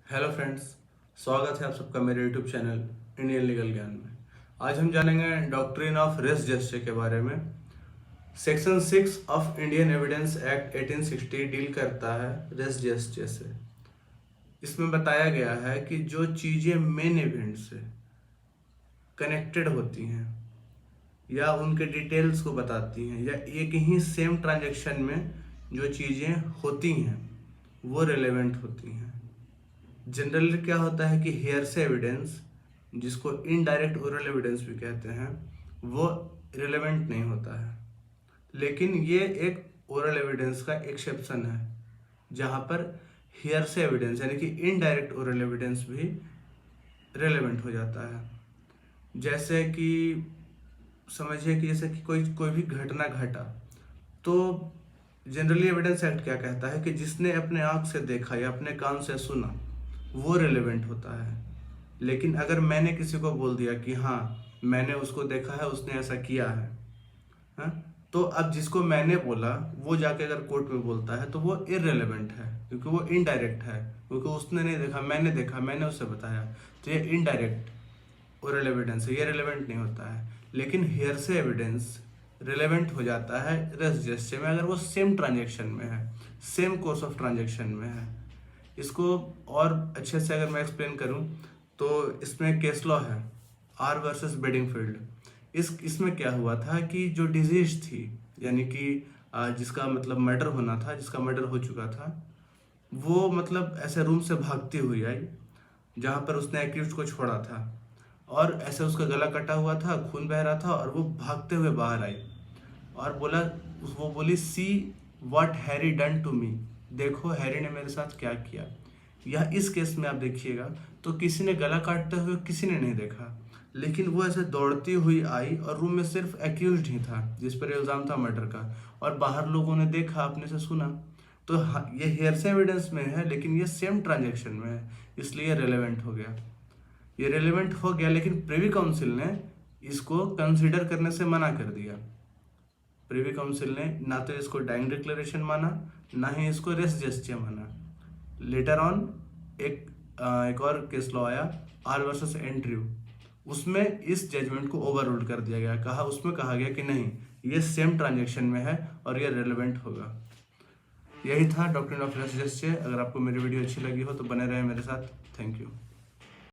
Hello friends, स्वागत है आप सबका मेरे यूट्यूब चैनल इंडियन लीगल ज्ञान में। आज हम जानेंगे डॉक्ट्रिन ऑफ रेस जस्टिस के बारे में। Section 6 of Indian evidence act 1860 deal करता है रेस जस्टिस से। इसमें बताया गया है कि जो चीज़ें मेन इवेंट से कनेक्टेड होती हैं या उनके डिटेल्स को बताती हैं या एक ही सेम ट्रांजैक्शन में जो चीज़ें होती हैं वो रिलेवेंट होती हैं। जनरली क्या होता है कि हेयरसे एविडेंस, जिसको इनडायरेक्ट ओरल एविडेंस भी कहते हैं, वो रिलेवेंट नहीं होता है। लेकिन ये एक ओरल एविडेंस का एक्सेप्शन है जहाँ पर हेयरसे एविडेंस यानी कि इनडायरेक्ट ओरल एविडेंस भी रिलेवेंट हो जाता है। जैसे कि समझिए कि जैसे कि कोई कोई भी घटना घटा तो जनरली एविडेंस एक्ट क्या कहता है कि जिसने अपने आँख से देखा या अपने कान से सुना वो रिलेवेंट होता है। लेकिन अगर मैंने किसी को बोल दिया कि हाँ मैंने उसको देखा है, उसने ऐसा किया है, हाँ, तो अब जिसको मैंने बोला वो जाके अगर कोर्ट में बोलता है तो वो इररिलेवेंट है क्योंकि वो इनडायरेक्ट है, क्योंकि उसने नहीं देखा, मैंने देखा, मैंने उसे बताया, तो ये इनडायरेक्ट ओरल एविडेंस है, ये रिलेवेंट नहीं होता है। लेकिन हेयरसे एविडेंस रिलेवेंट हो जाता है रेस जस्टिस में अगर वो सेम ट्रांजेक्शन में है, सेम कोर्स ऑफ ट्रांजेक्शन में है। इसको और अच्छे से अगर मैं एक्सप्लेन करूं तो इसमें केस लॉ है आर वर्सेस बेडिंगफील्ड। इसमें क्या हुआ था कि जो डिजीज थी यानी कि जिसका मतलब मर्डर होना था, जिसका मर्डर हो चुका था, वो मतलब ऐसे रूम से भागती हुई आई जहाँ पर उसने एक्यूज को छोड़ा था और ऐसे उसका गला कटा हुआ था, खून बह रहा था और वो भागते हुए बाहर आई और वो बोली see what Harry done to me, देखो हैरी ने मेरे साथ क्या किया। यह इस केस में आप देखिएगा तो किसी ने गला काटते हुए किसी ने नहीं देखा, लेकिन वो ऐसे दौड़ती हुई आई और रूम में सिर्फ एक्यूज्ड ही था जिस पर इल्ज़ाम था मर्डर का, और बाहर लोगों ने देखा, अपने से सुना। तो ये हेयरसे एविडेंस में है लेकिन ये सेम ट्रांजेक्शन में है, इसलिए रेलेवेंट हो गया। ये रेलेवेंट हो गया लेकिन प्रिवी काउंसिल ने इसको कंसिडर करने से मना कर दिया। प्रिवी काउंसिल ने ना तो इसको डाइंग डिक्लेरेशन माना, ना ही इसको रेस जस्टिस माना। लेटर ऑन एक और केस लॉ आया आर वर्सेस एंड्रयू, उसमें इस जजमेंट को ओवर रूल कर दिया गया। उसमें कहा गया कि नहीं, ये सेम ट्रांजेक्शन में है और ये रेलेवेंट होगा। यही था डॉक्ट्रिन ऑफ रेस जस्टिस। अगर आपको मेरी वीडियो अच्छी लगी हो तो बने रहे मेरे साथ। Thank you.